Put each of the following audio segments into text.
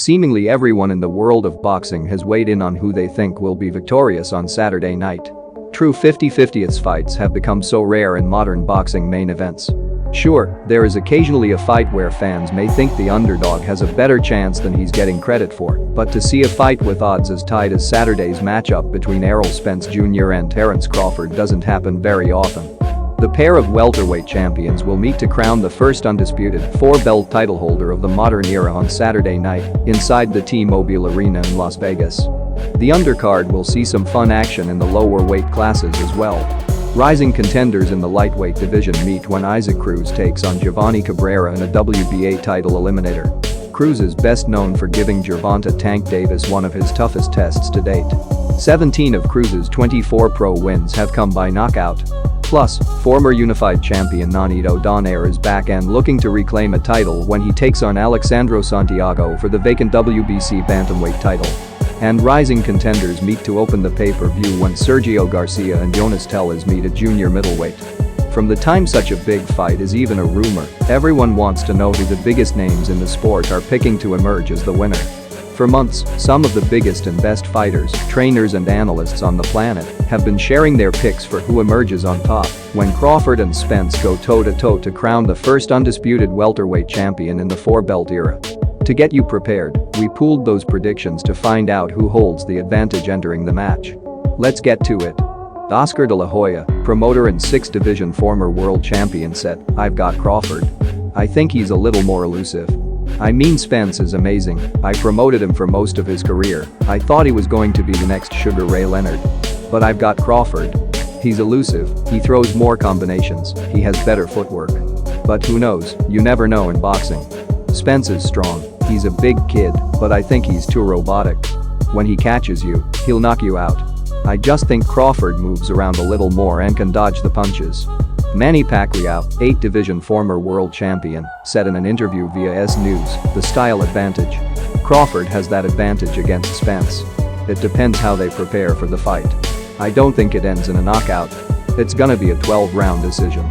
Seemingly everyone in the world of boxing has weighed in on who they think will be victorious on Saturday night. True 50-50th fights have become so rare in modern boxing main events. Sure, there is occasionally a fight where fans may think the underdog has a better chance than he's getting credit for, but to see a fight with odds as tight as Saturday's matchup between Errol Spence Jr. and Terence Crawford doesn't happen very often. The pair of welterweight champions will meet to crown the first undisputed four-belt title holder of the modern era on Saturday night inside the T-Mobile Arena in Las Vegas. The undercard will see some fun action in the lower weight classes as well. Rising contenders in the lightweight division meet when Isaac Cruz takes on Giovanni Cabrera in a WBA title eliminator. Cruz is best known for giving Gervonta Tank Davis one of his toughest tests to date. 17 of Cruz's 24 pro wins have come by knockout. Plus, former unified champion Nonito Donaire is back and looking to reclaim a title when he takes on Alexandro Santiago for the vacant WBC bantamweight title. And rising contenders meet to open the pay-per-view when Sergio Garcia and Jonas Tellez meet at junior middleweight. From the time such a big fight is even a rumor, everyone wants to know who the biggest names in the sport are picking to emerge as the winner. For months, some of the biggest and best fighters, trainers and analysts on the planet have been sharing their picks for who emerges on top when Crawford and Spence go toe-to-toe to crown the first undisputed welterweight champion in the four-belt era. To get you prepared, we pooled those predictions to find out who holds the advantage entering the match. Let's get to it. Oscar De La Hoya, promoter and 6th division former world champion, said, "I've got Crawford. I think he's a little more elusive. I mean, Spence is amazing. I promoted him for most of his career. I thought he was going to be the next Sugar Ray Leonard. But I've got Crawford. He's elusive, he throws more combinations, he has better footwork. But who knows, you never know in boxing. Spence is strong, he's a big kid, but I think he's too robotic. When he catches you, he'll knock you out. I just think Crawford moves around a little more and can dodge the punches." Manny Pacquiao, 8th division former world champion, said in an interview via S News, "The style advantage. Crawford has that advantage against Spence. It depends how they prepare for the fight. I don't think it ends in a knockout. It's gonna be a 12-round decision."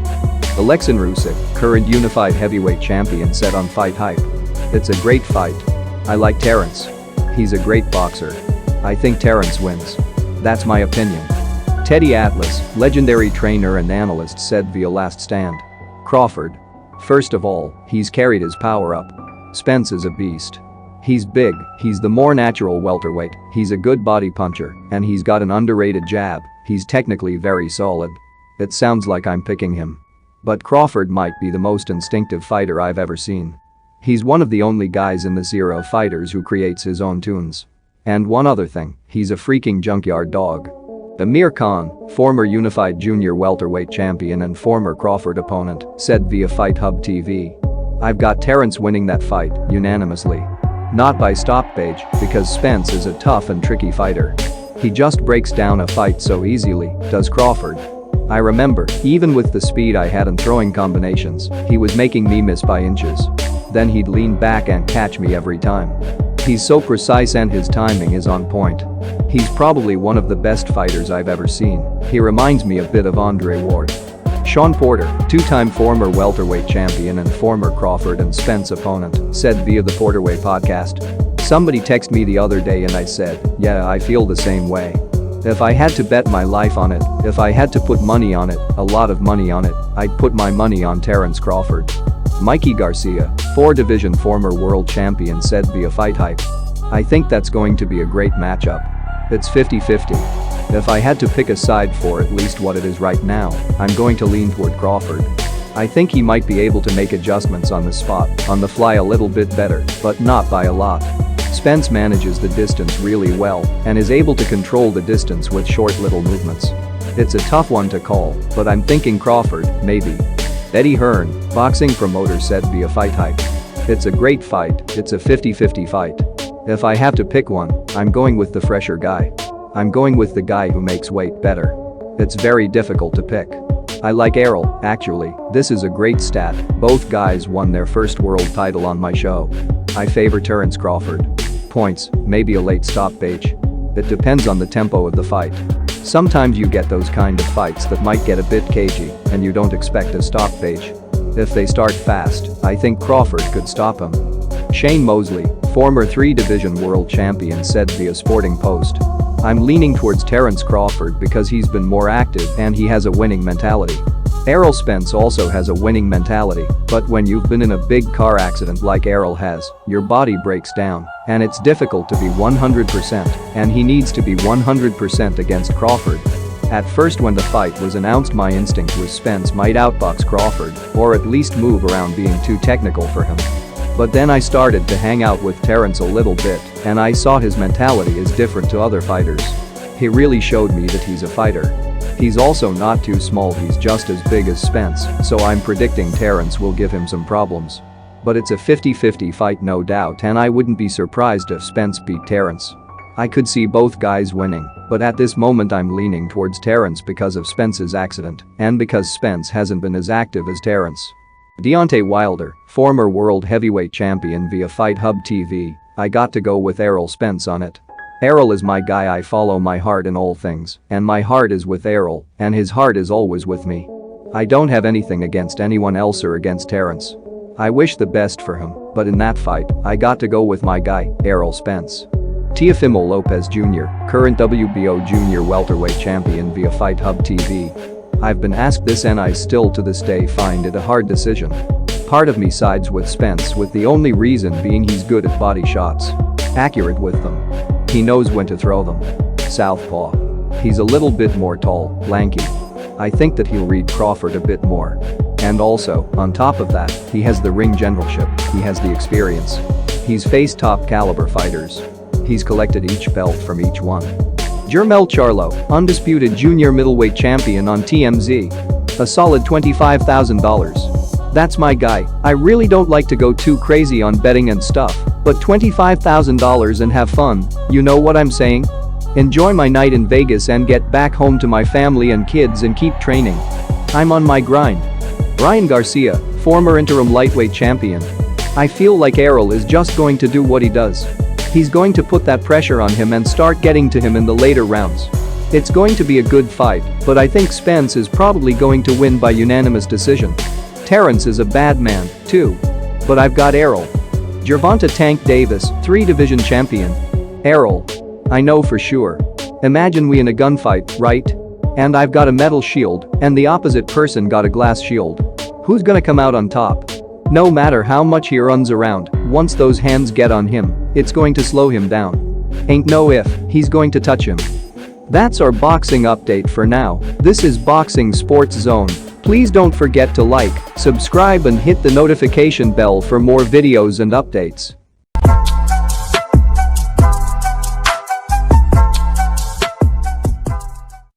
Alexin Rusyk, current unified heavyweight champion, said on Fight Hype, "It's a great fight. I like Terence. He's a great boxer. I think Terence wins. That's my opinion." Teddy Atlas, legendary trainer and analyst, said via Last Stand, "Crawford. First of all, he's carried his power up. Spence is a beast. He's big, he's the more natural welterweight, he's a good body puncher, and he's got an underrated jab, he's technically very solid. It sounds like I'm picking him. But Crawford might be the most instinctive fighter I've ever seen. He's one of the only guys in this era of fighters who creates his own tunes. And one other thing, he's a freaking junkyard dog." Amir Khan, former unified junior welterweight champion and former Crawford opponent, said via Fight Hub TV, "I've got Terence winning that fight, unanimously. Not by stoppage, because Spence is a tough and tricky fighter. He just breaks down a fight so easily, does Crawford. I remember, even with the speed I had and throwing combinations, he was making me miss by inches. Then he'd lean back and catch me every time. He's so precise and his timing is on point. He's probably one of the best fighters I've ever seen. He reminds me a bit of Andre Ward." Sean Porter, 2-time former welterweight champion and former Crawford and Spence opponent, said via the Porterway podcast, "Somebody texted me the other day and I said, yeah, I feel the same way. If I had to bet my life on it, if I had to put money on it, a lot of money on it, I'd put my money on Terence Crawford." Mikey Garcia, 4-division former world champion, said via Fight Hype, "I think that's going to be a great matchup. It's 50-50. If I had to pick a side for at least what it is right now, I'm going to lean toward Crawford. I think he might be able to make adjustments on the spot, on the fly a little bit better, but not by a lot. Spence manages the distance really well and is able to control the distance with short little movements. It's a tough one to call, but I'm thinking Crawford, maybe." Eddie Hearn, boxing promoter, said via Fight Hype, "It's a great fight, it's a 50-50 fight. If I have to pick one, I'm going with the fresher guy. I'm going with the guy who makes weight better. It's very difficult to pick. I like Errol, actually, this is a great stat, both guys won their first world title on my show. I favor Terence Crawford. Points, maybe a late stoppage. It depends on the tempo of the fight. Sometimes you get those kind of fights that might get a bit cagey and you don't expect a stoppage. If they start fast, I think Crawford could stop him. Shane Mosley, former 3-division world champion, said via Sporting Post. "I'm leaning towards Terence Crawford because he's been more active and he has a winning mentality. Errol Spence also has a winning mentality, but when you've been in a big car accident like Errol has, your body breaks down, and it's difficult to be 100%, and he needs to be 100% against Crawford." At first, when the fight was announced, my instinct was Spence might outbox Crawford, or at least move around being too technical for him. But then I started to hang out with Terence a little bit, and I saw his mentality is different to other fighters. He really showed me that he's a fighter. He's also not too small, he's just as big as Spence, so I'm predicting Terence will give him some problems. But it's a 50-50 fight, no doubt, and I wouldn't be surprised if Spence beat Terence. I could see both guys winning, but at this moment I'm leaning towards Terence because of Spence's accident and because Spence hasn't been as active as Terence. Deontay Wilder, former world heavyweight champion via Fight Hub TV, "I got to go with Errol Spence on it. Errol is my guy, I follow my heart in all things, and my heart is with Errol, and his heart is always with me. I don't have anything against anyone else or against Terence. I wish the best for him, but in that fight, I got to go with my guy, Errol Spence." Teofimo Lopez Jr., current WBO junior welterweight champion via Fight Hub TV. "I've been asked this and I still to this day find it a hard decision. Part of me sides with Spence, with the only reason being he's good at body shots. Accurate with them. He knows when to throw them. Southpaw. He's a little bit more tall, lanky. I think that he'll read Crawford a bit more. And also, on top of that, he has the ring generalship, he has the experience. He's faced top caliber fighters. He's collected each belt from each one." Jermell Charlo, undisputed junior middleweight champion on TMZ. "A solid $25,000. That's my guy. I really don't like to go too crazy on betting and stuff, but $25,000 and have fun, you know what I'm saying? Enjoy my night in Vegas and get back home to my family and kids and keep training. I'm on my grind." Ryan Garcia, former interim lightweight champion. "I feel like Errol is just going to do what he does. He's going to put that pressure on him and start getting to him in the later rounds. It's going to be a good fight, but I think Spence is probably going to win by unanimous decision. Terence is a bad man, too. But I've got Errol." Gervonta Tank Davis, 3-division champion. "Errol. I know for sure. Imagine we in a gunfight, right? And I've got a metal shield, and the opposite person got a glass shield. Who's gonna come out on top? No matter how much he runs around, once those hands get on him, it's going to slow him down. Ain't no if, he's going to touch him." That's our boxing update for now. This is Boxing Sports Zone. Please don't forget to like, subscribe and hit the notification bell for more videos and updates.